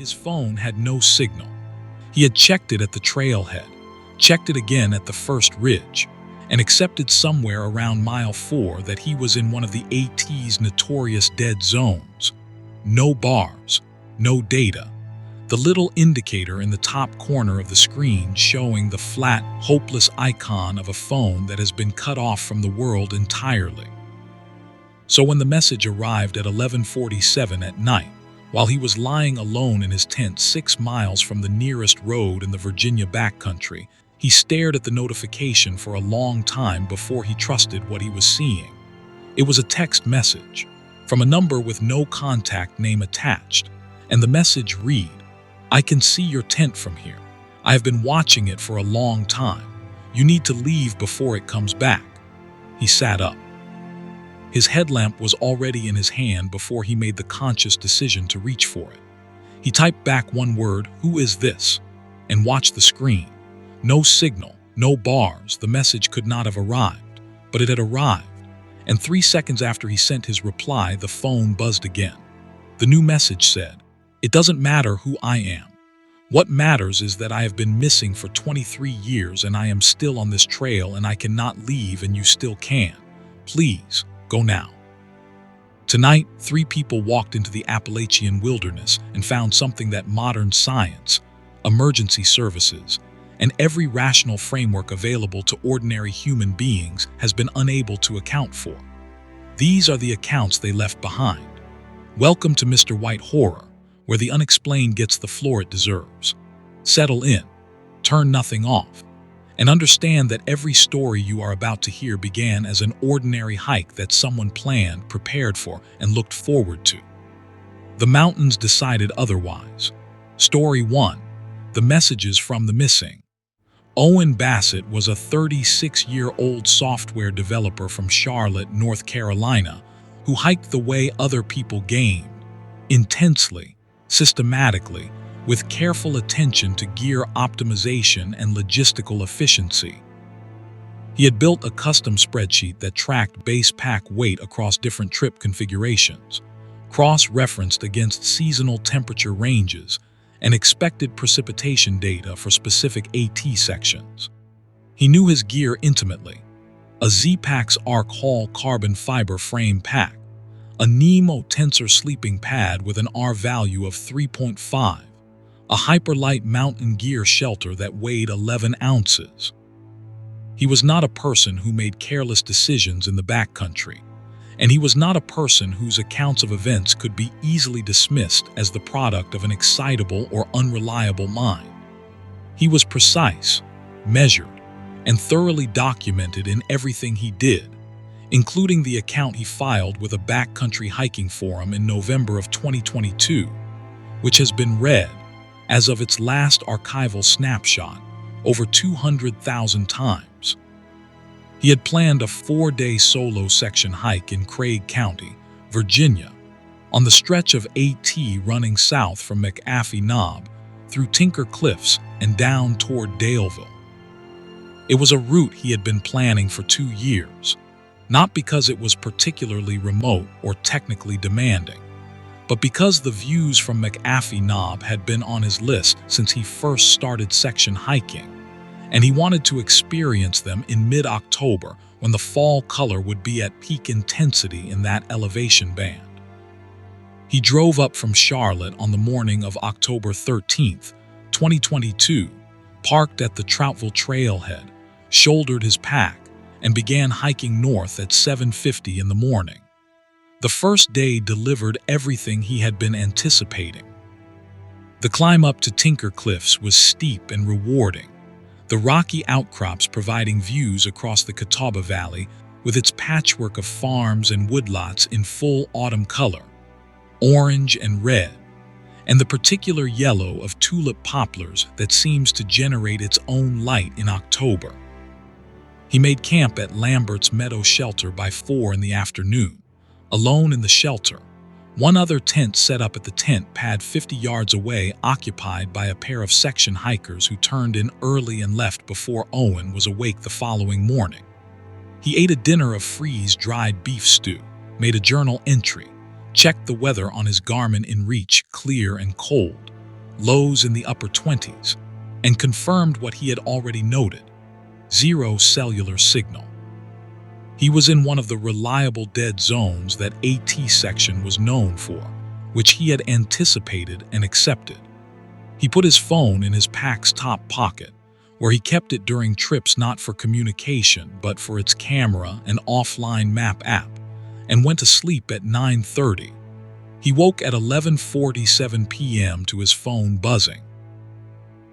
His phone had no signal. He had checked it at the trailhead, checked it again at the first ridge, and accepted somewhere around mile 4 that he was in one of the AT's notorious dead zones. No bars, no data. The little indicator in the top corner of the screen showing the flat, hopeless icon of a phone that has been cut off from the world entirely. So when the message arrived at 11:47 at night, while he was lying alone in his tent 6 miles from the nearest road in the Virginia backcountry, he stared at the notification for a long time before he trusted what he was seeing. It was a text message from a number with no contact name attached, and the message read, "I can see your tent from here. I have been watching it for a long time. You need to leave before it comes back." He sat up. His headlamp was already in his hand before he made the conscious decision to reach for it. He typed back one word, "Who is this?" and watched the screen. No signal, no bars. The message could not have arrived, but it had arrived. And 3 seconds after he sent his reply, the phone buzzed again. The new message said, "It doesn't matter who I am. What matters is that I have been missing for 23 years and I am still on this trail and I cannot leave and you still can. Please, go now." Tonight, 3 people walked into the Appalachian wilderness and found something that modern science, emergency services, and every rational framework available to ordinary human beings has been unable to account for. These are the accounts they left behind. Welcome to Mr. White Horror, where the unexplained gets the floor it deserves. Settle in, turn nothing off, and understand that every story you are about to hear began as an ordinary hike that someone planned, prepared for, and looked forward to. The mountains decided otherwise. Story 1. The Messages from the Missing. Owen Bassett was a 36-year-old software developer from Charlotte, North Carolina, who hiked the way other people gamed, intensely, systematically, with careful attention to gear optimization and logistical efficiency. He had built a custom spreadsheet that tracked base pack weight across different trip configurations, cross-referenced against seasonal temperature ranges, and expected precipitation data for specific AT sections. He knew his gear intimately: a Z-Pax Arc Hall carbon fiber frame pack, a Nemo tensor sleeping pad with an R value of 3.5, a hyperlight mountain gear shelter that weighed 11 ounces. He was not a person who made careless decisions in the backcountry, and he was not a person whose accounts of events could be easily dismissed as the product of an excitable or unreliable mind. He was precise, measured, and thoroughly documented in everything he did, including the account he filed with a backcountry hiking forum in November of 2022, which has been read, as of its last archival snapshot, over 200,000 times. He had planned a 4-day solo section hike in Craig County, Virginia, on the stretch of AT running south from McAfee Knob, through Tinker Cliffs and down toward Daleville. It was a route he had been planning for 2 years, not because it was particularly remote or technically demanding, but because the views from McAfee Knob had been on his list since he first started section hiking, and he wanted to experience them in mid-October when the fall color would be at peak intensity in that elevation band. He drove up from Charlotte on the morning of October 13th, 2022, parked at the Troutville trailhead, shouldered his pack, and began hiking north at 7:50 in the morning. The first day delivered everything he had been anticipating. The climb up to Tinker Cliffs was steep and rewarding, the rocky outcrops providing views across the Catawba Valley with its patchwork of farms and woodlots in full autumn color, orange and red, and the particular yellow of tulip poplars that seems to generate its own light in October. He made camp at Lambert's Meadow Shelter by 4 in the afternoon, alone in the shelter, one other tent set up at the tent pad 50 yards away, occupied by a pair of section hikers who turned in early and left before Owen was awake the following morning. He ate a dinner of freeze-dried beef stew, made a journal entry, checked the weather on his Garmin InReach, clear and cold, lows in the upper 20s, and confirmed what he had already noted: zero cellular signal. He was in one of the reliable dead zones that AT section was known for, which he had anticipated and accepted. He put his phone in his pack's top pocket, where he kept it during trips not for communication but for its camera and offline map app, and went to sleep at 9:30. He woke at 11:47 p.m. to his phone buzzing.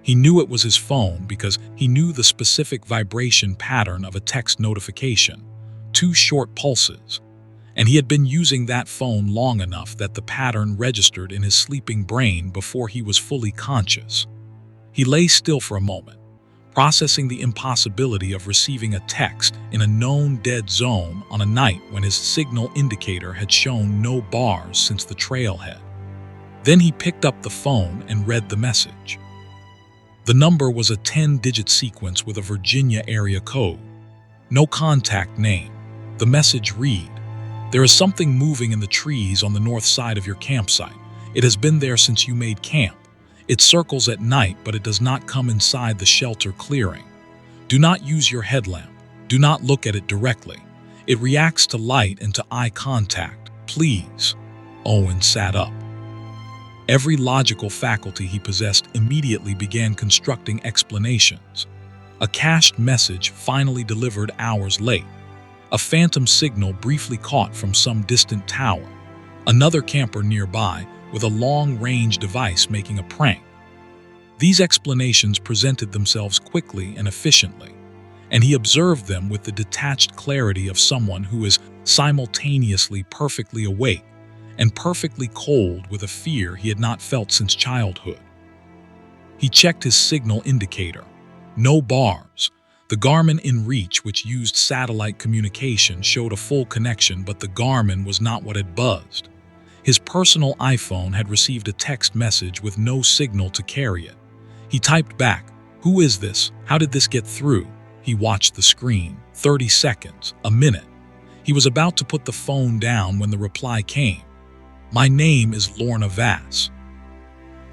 He knew it was his phone because he knew the specific vibration pattern of a text notification, 2 short pulses, and he had been using that phone long enough that the pattern registered in his sleeping brain before he was fully conscious. He lay still for a moment, processing the impossibility of receiving a text in a known dead zone on a night when his signal indicator had shown no bars since the trailhead. Then he picked up the phone and read the message. The number was a 10-digit sequence with a Virginia area code. No contact name. The message read, "There is something moving in the trees on the north side of your campsite. It has been there since you made camp. It circles at night, but it does not come inside the shelter clearing. Do not use your headlamp. Do not look at it directly. It reacts to light and to eye contact. Please." Owen sat up. Every logical faculty he possessed immediately began constructing explanations. A cached message finally delivered hours late. A phantom signal briefly caught from some distant tower. Another camper nearby with a long-range device making a prank. These explanations presented themselves quickly and efficiently, and he observed them with the detached clarity of someone who is simultaneously perfectly awake and perfectly cold with a fear he had not felt since childhood. He checked his signal indicator. No bars. The Garmin inReach, which used satellite communication, showed a full connection, but the Garmin was not what had buzzed. His personal iPhone had received a text message with no signal to carry it. He typed back, "Who is this? How did this get through?" He watched the screen. 30 seconds, a minute. He was about to put the phone down when the reply came. "My name is Lorna Vass.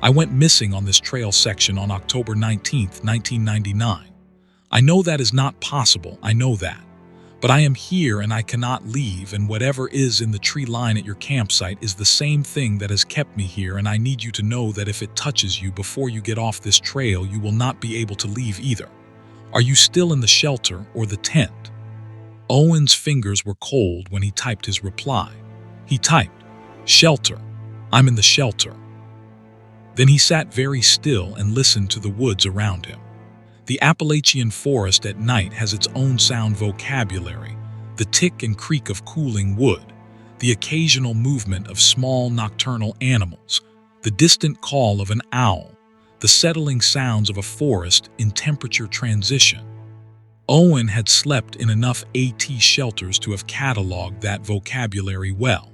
I went missing on this trail section on October 19th, 1999. I know that is not possible, I know that. But I am here and I cannot leave, and whatever is in the tree line at your campsite is the same thing that has kept me here, and I need you to know that if it touches you before you get off this trail, you will not be able to leave either. Are you still in the shelter or the tent?" Owen's fingers were cold when he typed his reply. He typed, "Shelter. I'm in the shelter." Then he sat very still and listened to the woods around him. The Appalachian forest at night has its own sound vocabulary: the tick and creak of cooling wood, the occasional movement of small nocturnal animals, the distant call of an owl, the settling sounds of a forest in temperature transition. Owen had slept in enough AT shelters to have cataloged that vocabulary well.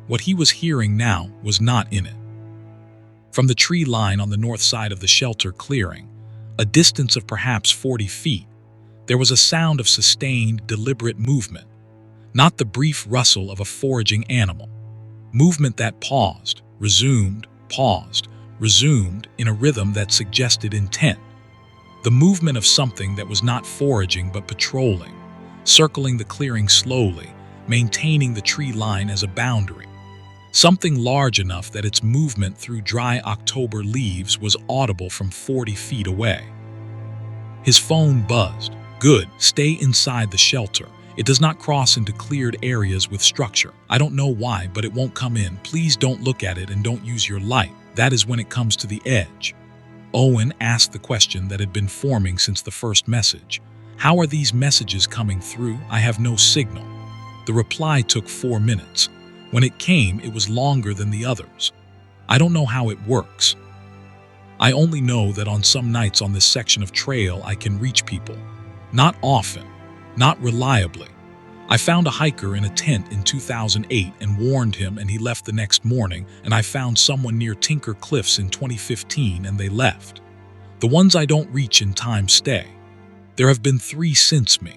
What he was hearing now was not in it. From the tree line on the north side of the shelter clearing, a distance of perhaps 40 feet, there was a sound of sustained, deliberate movement, not the brief rustle of a foraging animal. Movement that paused, resumed, in a rhythm that suggested intent. The movement of something that was not foraging but patrolling, circling the clearing slowly, maintaining the tree line as a boundary. Something large enough that its movement through dry October leaves was audible from 40 feet away. His phone buzzed. "Good, stay inside the shelter. It does not cross into cleared areas with structure. I don't know why, but it won't come in. Please don't look at it and don't use your light. That is when it comes to the edge." Owen asked the question that had been forming since the first message. "How are these messages coming through? I have no signal." The reply took 4 minutes. When it came, it was longer than the others. "I don't know how it works. I only know that on some nights on this section of trail I can reach people. Not often, not reliably. I found a hiker in a tent in 2008 and warned him, and he left the next morning, and I found someone near Tinker Cliffs in 2015 and they left. The ones I don't reach in time stay. There have been 3 since me.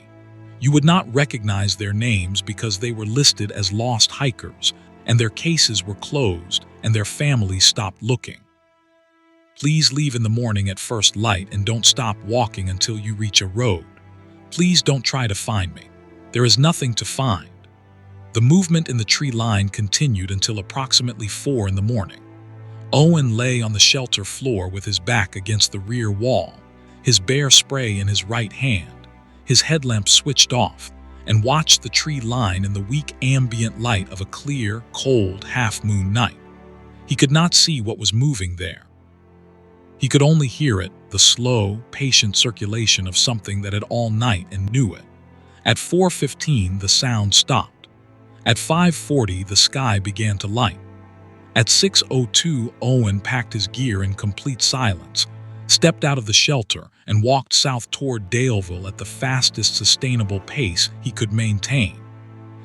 You would not recognize their names because they were listed as lost hikers, and their cases were closed, and their families stopped looking. Please leave in the morning at first light and don't stop walking until you reach a road. Please don't try to find me. There is nothing to find. The movement in the tree line continued until approximately 4 in the morning. Owen lay on the shelter floor with his back against the rear wall, his bear spray in his right hand, his headlamp switched off, and watched the tree line in the weak ambient light of a clear, cold half-moon night. He could not see what was moving there. He could only hear it, the slow, patient circulation of something that had all night and knew it. At 4:15, the sound stopped. At 5:40, the sky began to light. At 6:02, Owen packed his gear in complete silence, stepped out of the shelter, and walked south toward Daleville at the fastest sustainable pace he could maintain.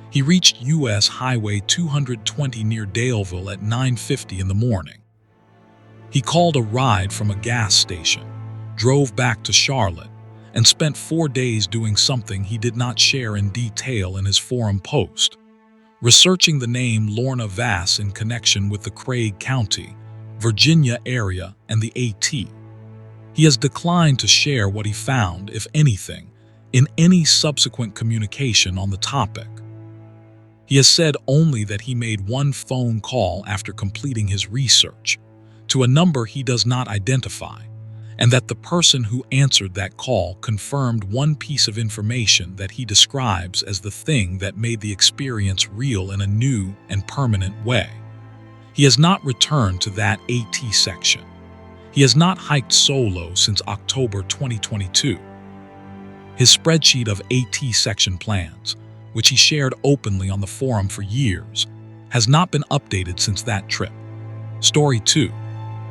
He reached U.S. Highway 220 near Daleville at 9:50 in the morning. He called a ride from a gas station, drove back to Charlotte, and spent 4 days doing something he did not share in detail in his forum post, researching the name Lorna Vass in connection with the Craig County, Virginia area and the AT. He has declined to share what he found, if anything, in any subsequent communication on the topic. He has said only that he made one phone call after completing his research, to a number he does not identify, and that the person who answered that call confirmed one piece of information that he describes as the thing that made the experience real in a new and permanent way. He has not returned to that AT section. He has not hiked solo since October 2022. His spreadsheet of AT section plans, which he shared openly on the forum for years, has not been updated since that trip. Story 2.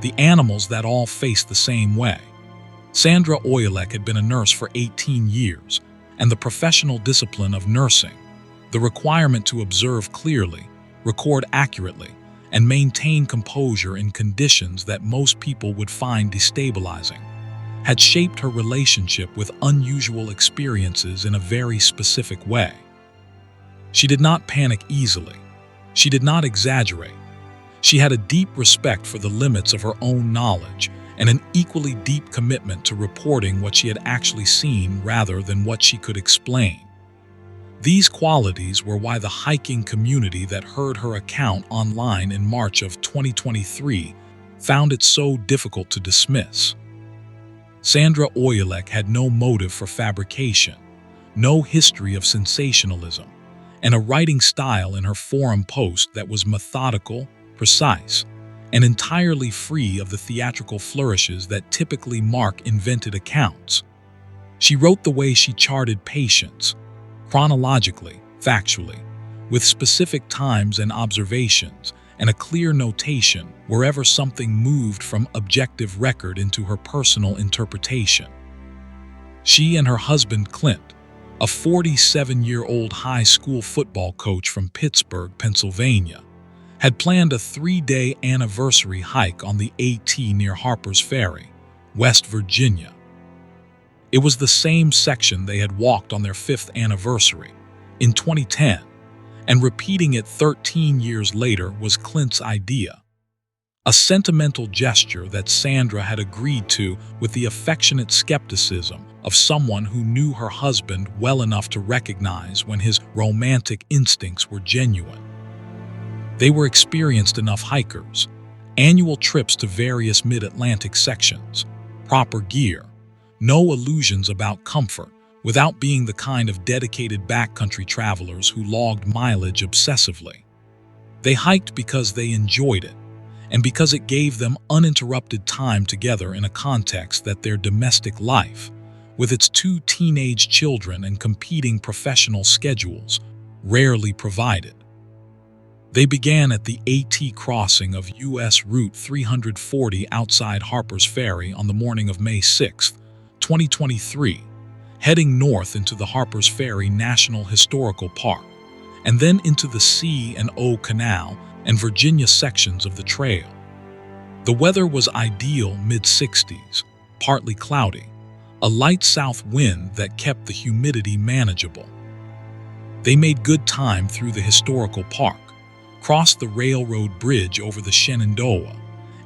The animals that all face the same way. Sandra Oyelek had been a nurse for 18 years, and the professional discipline of nursing, the requirement to observe clearly, record accurately, and maintain composure in conditions that most people would find destabilizing, had shaped her relationship with unusual experiences in a very specific way. She did not panic easily. She did not exaggerate. She had a deep respect for the limits of her own knowledge and an equally deep commitment to reporting what she had actually seen rather than what she could explain. These qualities were why the hiking community that heard her account online in March of 2023 found it so difficult to dismiss. Sandra Oyelek had no motive for fabrication, no history of sensationalism, and a writing style in her forum post that was methodical, precise, and entirely free of the theatrical flourishes that typically mark invented accounts. She wrote the way she charted patients, chronologically, factually, with specific times and observations, and a clear notation wherever something moved from objective record into her personal interpretation. She and her husband Clint, a 47-year-old high school football coach from Pittsburgh, Pennsylvania, had planned a 3-day anniversary hike on the AT near Harper's Ferry, West Virginia. It was the same section they had walked on their 5th anniversary, in 2010, and repeating it 13 years later was Clint's idea. A sentimental gesture that Sandra had agreed to with the affectionate skepticism of someone who knew her husband well enough to recognize when his romantic instincts were genuine. They were experienced enough hikers, annual trips to various mid-Atlantic sections, proper gear, no illusions about comfort, without being the kind of dedicated backcountry travelers who logged mileage obsessively. They hiked because they enjoyed it, and because it gave them uninterrupted time together in a context that their domestic life, with its 2 teenage children and competing professional schedules, rarely provided. They began at the AT crossing of U.S. Route 340 outside Harper's Ferry on the morning of May 6, 2023, heading north into the Harper's Ferry National Historical Park, and then into the C&O Canal and Virginia sections of the trail. The weather was ideal mid-60s, partly cloudy, a light south wind that kept the humidity manageable. They made good time through the historical park, crossed the railroad bridge over the Shenandoah,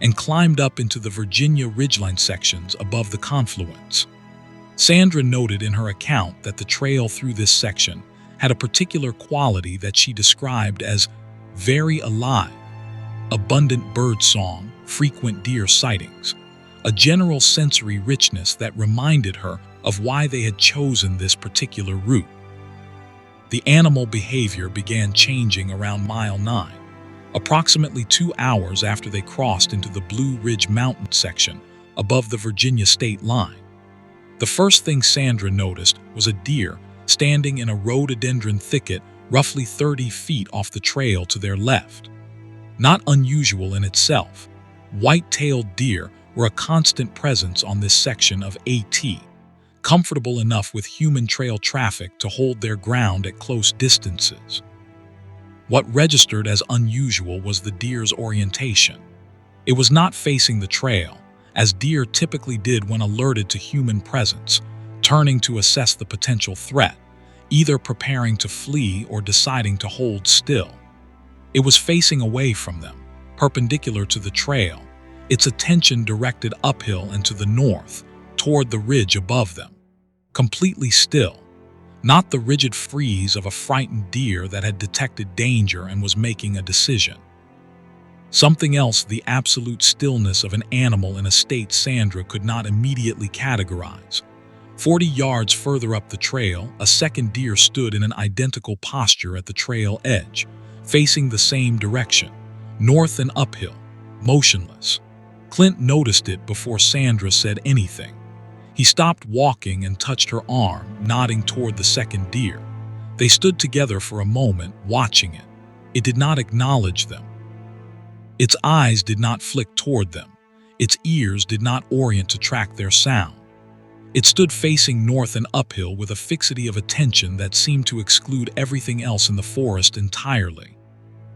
and climbed up into the Virginia ridgeline sections above the confluence. Sandra noted in her account that the trail through this section had a particular quality that she described as very alive: abundant bird song, frequent deer sightings, a general sensory richness that reminded her of why they had chosen this particular route. The animal behavior began changing around mile 9, approximately 2 hours after they crossed into the Blue Ridge Mountain section above the Virginia state line. The first thing Sandra noticed was a deer standing in a rhododendron thicket roughly 30 feet off the trail to their left. Not unusual in itself, white-tailed deer were a constant presence on this section of AT, comfortable enough with human trail traffic to hold their ground at close distances. What registered as unusual was the deer's orientation. It was not facing the trail, as deer typically did when alerted to human presence, turning to assess the potential threat, either preparing to flee or deciding to hold still. It was facing away from them, perpendicular to the trail, its attention directed uphill and to the north, toward the ridge above them. Completely still, not the rigid freeze of a frightened deer that had detected danger and was making a decision. Something else: the absolute stillness of an animal in a state Sandra could not immediately categorize. 40 yards further up the trail, a second deer stood in an identical posture at the trail edge, facing the same direction, north and uphill, motionless. Clint noticed it before Sandra said anything. He stopped walking and touched her arm, nodding toward the second deer. They stood together for a moment, watching it. It did not acknowledge them. Its eyes did not flick toward them. Its ears did not orient to track their sound. It stood facing north and uphill with a fixity of attention that seemed to exclude everything else in the forest entirely.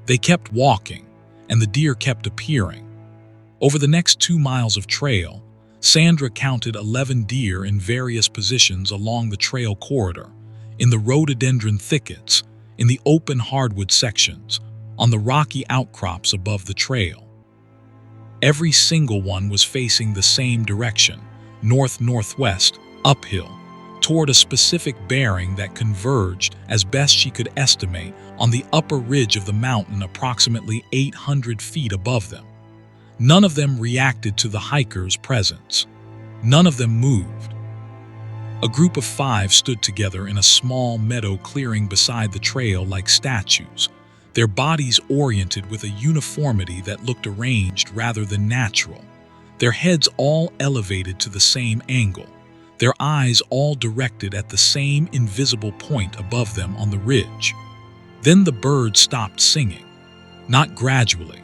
They kept walking, and the deer kept appearing. Over the next 2 miles of trail, Sandra counted 11 deer in various positions along the trail corridor, in the rhododendron thickets, in the open hardwood sections, on the rocky outcrops above the trail. Every single one was facing the same direction, north-northwest, uphill, toward a specific bearing that converged, as best she could estimate, on the upper ridge of the mountain approximately 800 feet above them. None of them reacted to the hikers' presence. None of them moved. A group of 5 stood together in a small meadow clearing beside the trail like statues, their bodies oriented with a uniformity that looked arranged rather than natural, their heads all elevated to the same angle, their eyes all directed at the same invisible point above them on the ridge. Then the bird stopped singing, not gradually.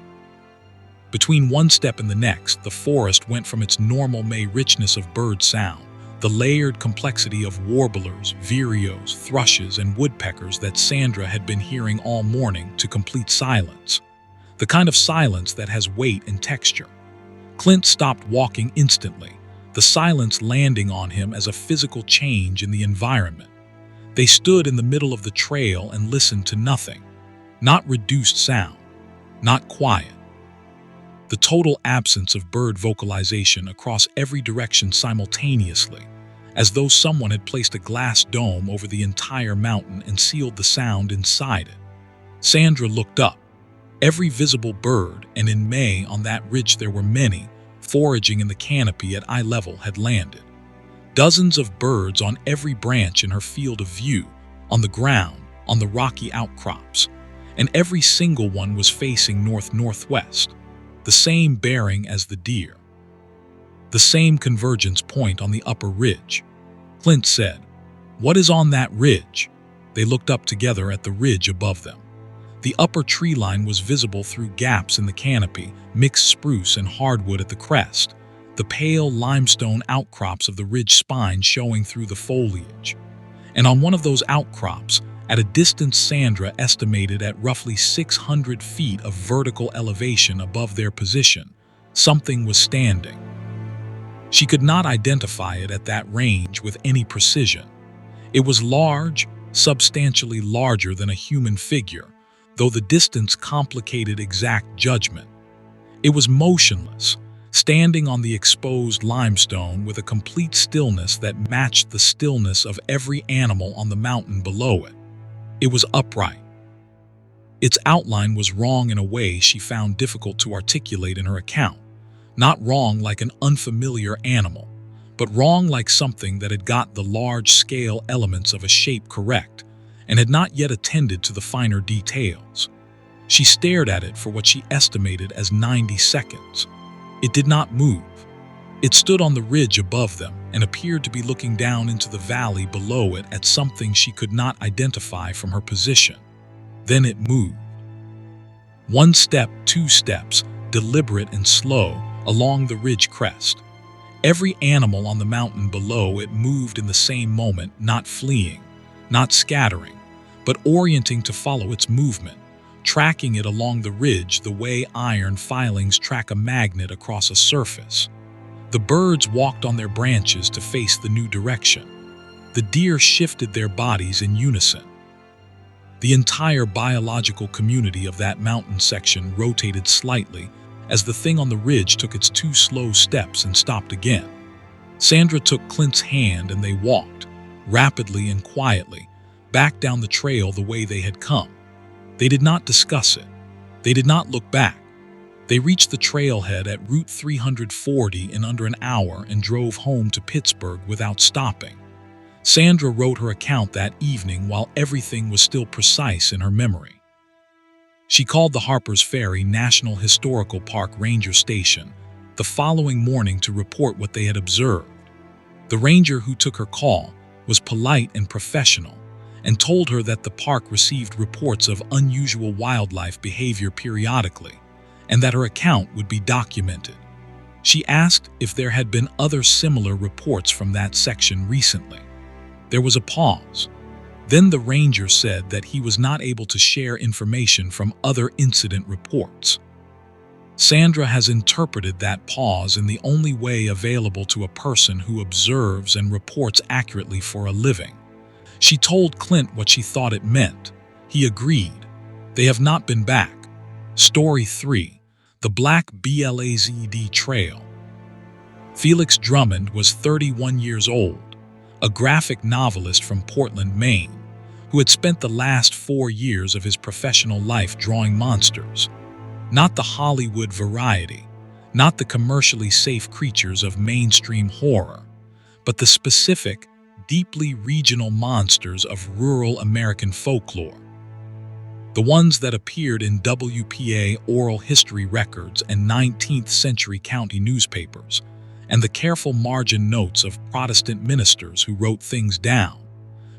Between one step and the next, the forest went from its normal May richness of bird sound, the layered complexity of warblers, vireos, thrushes, and woodpeckers that Sandra had been hearing all morning, to complete silence. The kind of silence that has weight and texture. Clint stopped walking instantly, the silence landing on him as a physical change in the environment. They stood in the middle of the trail and listened to nothing. Not reduced sound, not quiet. The total absence of bird vocalization across every direction simultaneously, as though someone had placed a glass dome over the entire mountain and sealed the sound inside it. Sandra looked up. Every visible bird, and in May on that ridge there were many, foraging in the canopy at eye level, had landed. Dozens of birds on every branch in her field of view, on the ground, on the rocky outcrops, and every single one was facing north-northwest, the same bearing as the deer. The same convergence point on the upper ridge. Clint said, "What is on that ridge?" They looked up together at the ridge above them. The upper tree line was visible through gaps in the canopy, mixed spruce and hardwood at the crest, the pale limestone outcrops of the ridge spine showing through the foliage. And on one of those outcrops, at a distance Sandra estimated at roughly 600 feet of vertical elevation above their position, something was standing. She could not identify it at that range with any precision. It was large, substantially larger than a human figure, though the distance complicated exact judgment. It was motionless, standing on the exposed limestone with a complete stillness that matched the stillness of every animal on the mountain below it. It was upright. Its outline was wrong in a way she found difficult to articulate in her account. Not wrong like an unfamiliar animal, but wrong like something that had got the large-scale elements of a shape correct and had not yet attended to the finer details. She stared at it for what she estimated as 90 seconds. It did not move. It stood on the ridge above them and appeared to be looking down into the valley below it at something she could not identify from her position. Then it moved. One step, two steps, deliberate and slow, along the ridge crest. Every animal on the mountain below it moved in the same moment, not fleeing, not scattering, but orienting to follow its movement, tracking it along the ridge the way iron filings track a magnet across a surface. The birds walked on their branches to face the new direction. The deer shifted their bodies in unison. The entire biological community of that mountain section rotated slightly as the thing on the ridge took its 2 slow steps and stopped again. Sandra took Clint's hand and they walked, rapidly and quietly, back down the trail the way they had come. They did not discuss it. They did not look back. They reached the trailhead at Route 340 in under an hour and drove home to Pittsburgh without stopping. Sandra wrote her account that evening while everything was still precise in her memory. She called the Harpers Ferry National Historical Park Ranger Station the following morning to report what they had observed. The ranger who took her call was polite and professional and told her that the park received reports of unusual wildlife behavior periodically and that her account would be documented. She asked if there had been other similar reports from that section recently. There was a pause. Then the ranger said that he was not able to share information from other incident reports. Sandra has interpreted that pause in the only way available to a person who observes and reports accurately for a living. She told Clint what she thought it meant. He agreed. They have not been back. Story 3. The Black Blazed Trail. Felix Drummond was 31 years old, a graphic novelist from Portland, Maine, who had spent the last 4 years of his professional life drawing monsters. Not the Hollywood variety, not the commercially safe creatures of mainstream horror, but the specific, deeply regional monsters of rural American folklore. The ones that appeared in WPA oral history records and 19th century county newspapers, and the careful margin notes of Protestant ministers who wrote things down,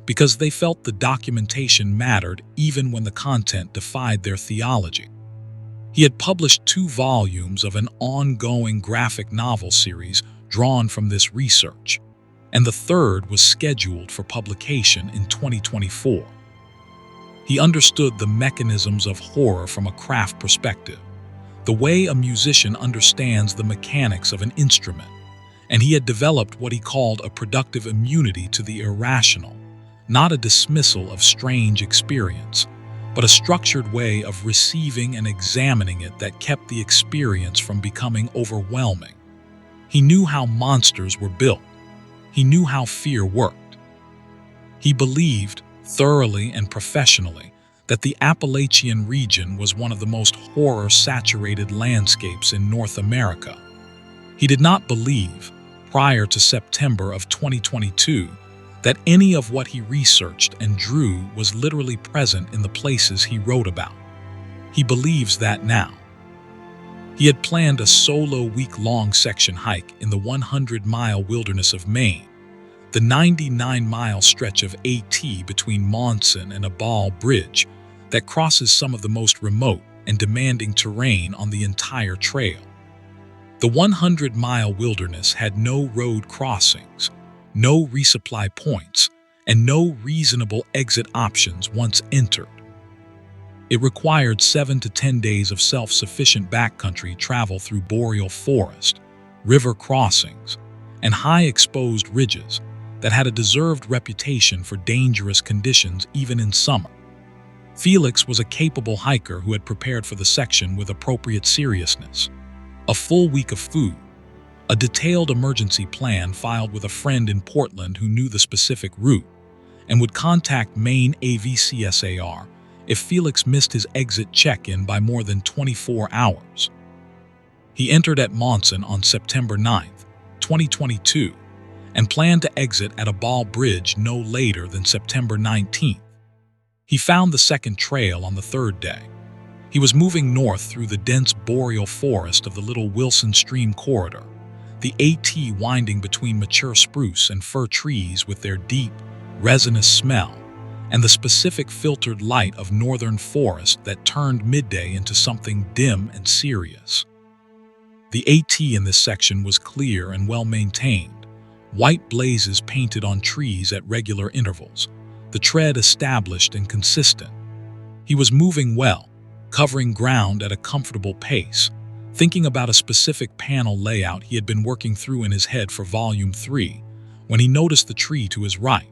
because they felt the documentation mattered even when the content defied their theology. He had published 2 volumes of an ongoing graphic novel series drawn from this research, and the 3rd was scheduled for publication in 2024. He understood the mechanisms of horror from a craft perspective, the way a musician understands the mechanics of an instrument, and he had developed what he called a productive immunity to the irrational, not a dismissal of strange experience, but a structured way of receiving and examining it that kept the experience from becoming overwhelming. He knew how monsters were built. He knew how fear worked. He believed, thoroughly and professionally, that the Appalachian region was one of the most horror-saturated landscapes in North America. He did not believe, prior to September of 2022, that any of what he researched and drew was literally present in the places he wrote about. He believes that now. He had planned a solo week-long section hike in the 100-mile wilderness of Maine, the 99-mile stretch of AT between Monson and Abal Bridge that crosses some of the most remote and demanding terrain on the entire trail. The 100-mile wilderness had no road crossings, no resupply points, and no reasonable exit options once entered. It required 7 to 10 days of self-sufficient backcountry travel through boreal forest, river crossings, and high-exposed ridges that had a deserved reputation for dangerous conditions even in summer. Felix was a capable hiker who had prepared for the section with appropriate seriousness. A full week of food, a detailed emergency plan filed with a friend in Portland who knew the specific route and would contact Maine AVCSAR if Felix missed his exit check-in by more than 24 hours. He entered at Monson on September 9th, 2022, and planned to exit at a Ball Bridge no later than September 19th. He found the second trail on the third day. He was moving north through the dense boreal forest of the Little Wilson Stream corridor, the AT winding between mature spruce and fir trees with their deep, resinous smell, and the specific filtered light of northern forest that turned midday into something dim and serious. The AT in this section was clear and well-maintained, white blazes painted on trees at regular intervals, the tread established and consistent. He was moving well, covering ground at a comfortable pace, thinking about a specific panel layout he had been working through in his head for Volume 3, when he noticed the tree to his right.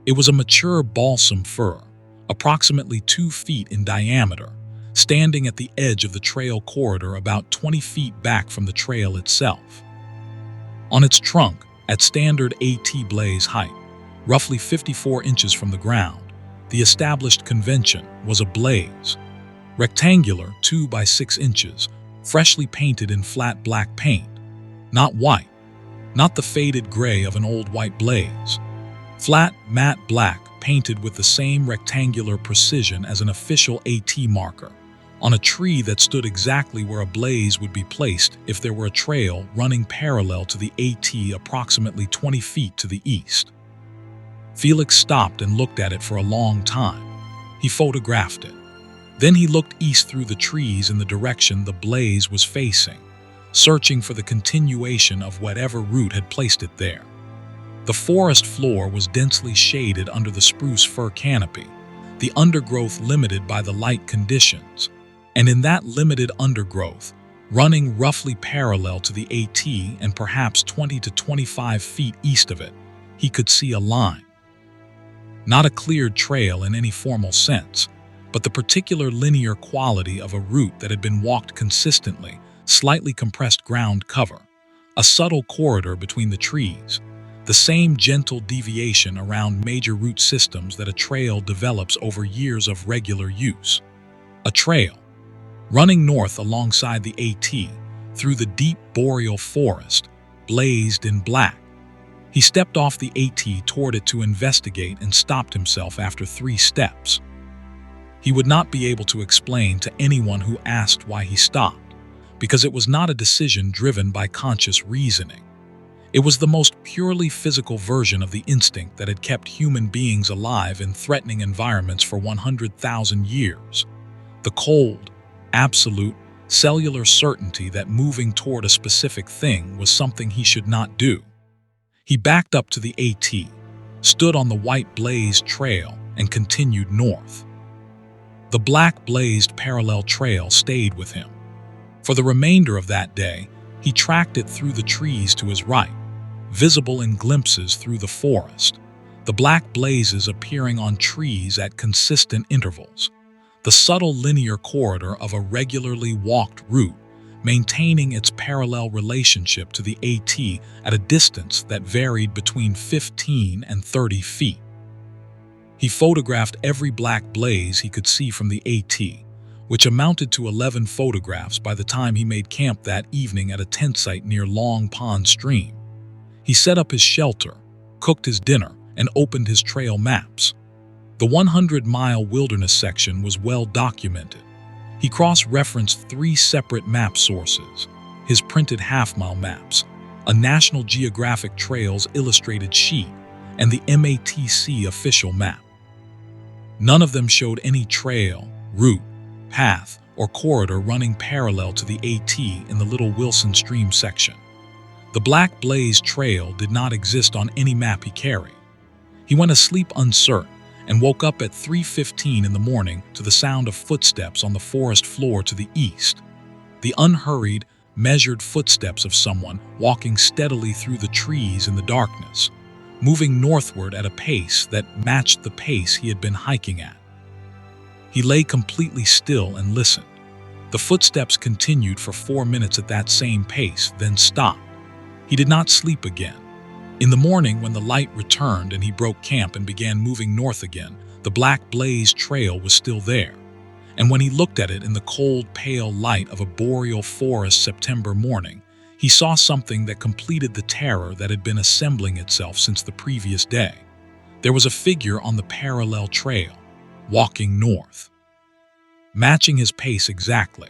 It was a mature balsam fir, approximately 2 feet in diameter, standing at the edge of the trail corridor about 20 feet back from the trail itself. On its trunk, at standard AT blaze height, roughly 54 inches from the ground, the established convention was a blaze. Rectangular, 2 by 6 inches, freshly painted in flat black paint. Not white, not the faded gray of an old white blaze. Flat, matte black, painted with the same rectangular precision as an official AT marker, on a tree that stood exactly where a blaze would be placed if there were a trail running parallel to the AT approximately 20 feet to the east. Felix stopped and looked at it for a long time. He photographed it. Then he looked east through the trees in the direction the blaze was facing, searching for the continuation of whatever root had placed it there. The forest floor was densely shaded under the spruce fir canopy, the undergrowth limited by the light conditions, and in that limited undergrowth, running roughly parallel to the AT and perhaps 20 to 25 feet east of it, he could see a line. Not a cleared trail in any formal sense, but the particular linear quality of a route that had been walked consistently, slightly compressed ground cover, a subtle corridor between the trees, the same gentle deviation around major root systems that a trail develops over years of regular use. A trail, running north alongside the AT, through the deep boreal forest, blazed in black. He stepped off the AT toward it to investigate and stopped himself after 3 steps. He would not be able to explain to anyone who asked why he stopped, because it was not a decision driven by conscious reasoning. It was the most purely physical version of the instinct that had kept human beings alive in threatening environments for 100,000 years. The cold, absolute, cellular certainty that moving toward a specific thing was something he should not do. He backed up to the AT, stood on the white blazed trail, and continued north. The black blazed parallel trail stayed with him. For the remainder of that day, he tracked it through the trees to his right, visible in glimpses through the forest, the black blazes appearing on trees at consistent intervals, the subtle linear corridor of a regularly walked route, maintaining its parallel relationship to the AT at a distance that varied between 15 and 30 feet. He photographed every black blaze he could see from the AT, which amounted to 11 photographs by the time he made camp that evening at a tent site near Long Pond Stream. He set up his shelter, cooked his dinner, and opened his trail maps. The 100-mile wilderness section was well documented. He cross-referenced 3 separate map sources, his printed half-mile maps, a National Geographic Trails illustrated sheet, and the MATC official map. None of them showed any trail, route, path, or corridor running parallel to the AT in the Little Wilson Stream section. The Black Blaze Trail did not exist on any map he carried. He went asleep uncertain and woke up at 3:15 in the morning to the sound of footsteps on the forest floor to the east. The unhurried, measured footsteps of someone walking steadily through the trees in the darkness, moving northward at a pace that matched the pace he had been hiking at. He lay completely still and listened. The footsteps continued for 4 minutes at that same pace, then stopped. He did not sleep again. In the morning, when the light returned and he broke camp and began moving north again, the black blaze trail was still there. And when he looked at it in the cold, pale light of a boreal forest September morning, he saw something that completed the terror that had been assembling itself since the previous day. There was a figure on the parallel trail, walking north, matching his pace exactly.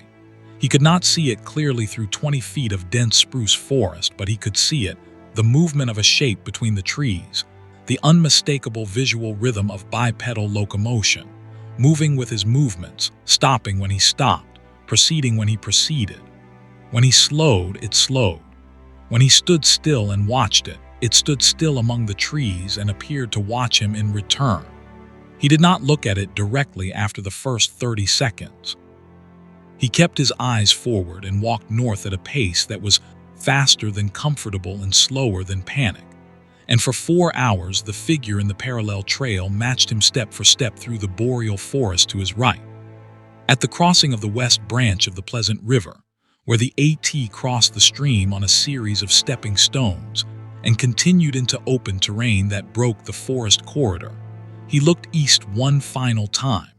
He could not see it clearly through 20 feet of dense spruce forest, but he could see it, the movement of a shape between the trees, the unmistakable visual rhythm of bipedal locomotion, moving with his movements, stopping when he stopped, proceeding when he proceeded. When he slowed, it slowed. When he stood still and watched it, it stood still among the trees and appeared to watch him in return. He did not look at it directly after the first 30 seconds. He kept his eyes forward and walked north at a pace that was faster than comfortable and slower than panic. And for 4 hours, the figure in the parallel trail matched him step for step through the boreal forest to his right. At the crossing of the west branch of the Pleasant River, where the AT crossed the stream on a series of stepping stones and continued into open terrain that broke the forest corridor, he looked east one final time.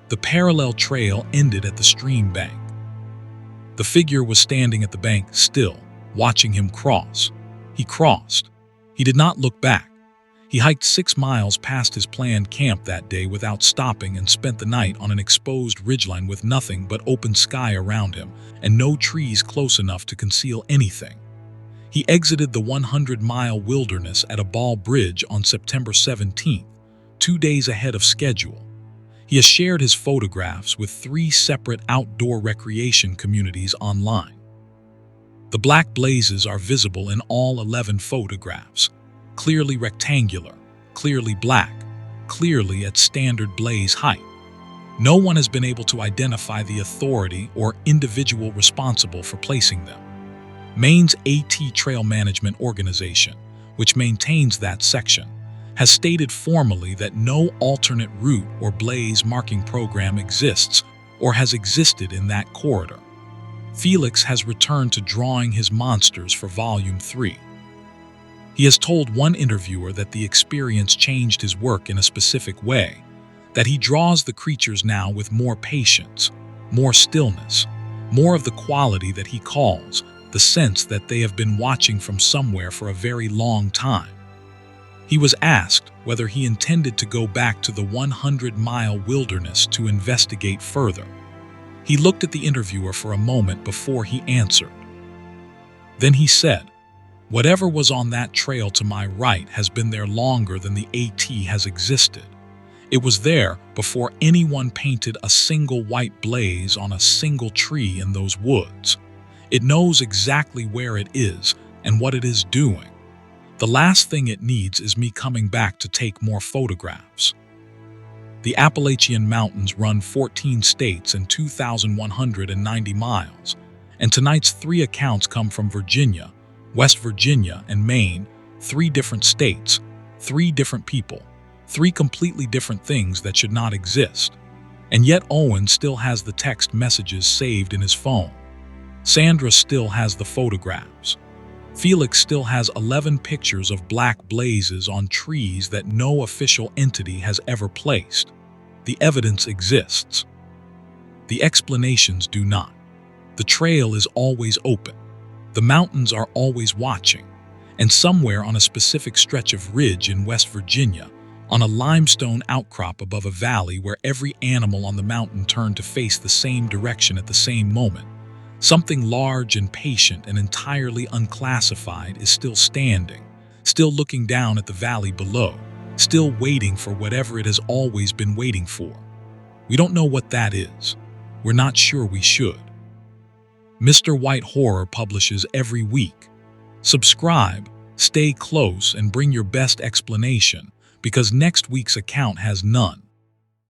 The parallel trail ended at the stream bank. The figure was standing at the bank still, watching him cross. He crossed. He did not look back. He hiked 6 miles past his planned camp that day without stopping and spent the night on an exposed ridgeline with nothing but open sky around him and no trees close enough to conceal anything. He exited the 100-mile wilderness at a ball bridge on September 17th, 2 days ahead of schedule. He has shared his photographs with 3 separate outdoor recreation communities online. The black blazes are visible in all 11 photographs, clearly rectangular, clearly black, clearly at standard blaze height. No one has been able to identify the authority or individual responsible for placing them. Maine's AT Trail Management Organization, which maintains that section, has stated formally that no alternate route or blaze marking program exists or has existed in that corridor. Felix has returned to drawing his monsters for Volume 3. He has told one interviewer that the experience changed his work in a specific way, that he draws the creatures now with more patience, more stillness, more of the quality that he calls the sense that they have been watching from somewhere for a very long time. He was asked whether he intended to go back to the 100-mile wilderness to investigate further. He looked at the interviewer for a moment before he answered. Then he said, "Whatever was on that trail to my right has been there longer than the AT has existed. It was there before anyone painted a single white blaze on a single tree in those woods. It knows exactly where it is and what it is doing. The last thing it needs is me coming back to take more photographs." The Appalachian Mountains run 14 states and 2,190 miles, and tonight's 3 accounts come from Virginia, West Virginia, and Maine, 3 different states, 3 different people, 3 completely different things that should not exist. And yet Owen still has the text messages saved in his phone. Sandra still has the photographs. Felix still has 11 pictures of black blazes on trees that no official entity has ever placed. The evidence exists. The explanations do not. The trail is always open. The mountains are always watching. And somewhere on a specific stretch of ridge in West Virginia, on a limestone outcrop above a valley where every animal on the mountain turned to face the same direction at the same moment, something large and patient and entirely unclassified is still standing, still looking down at the valley below, still waiting for whatever it has always been waiting for. We don't know what that is. We're not sure we should. Mr. White Horror publishes every week. Subscribe, stay close, and bring your best explanation, because next week's account has none.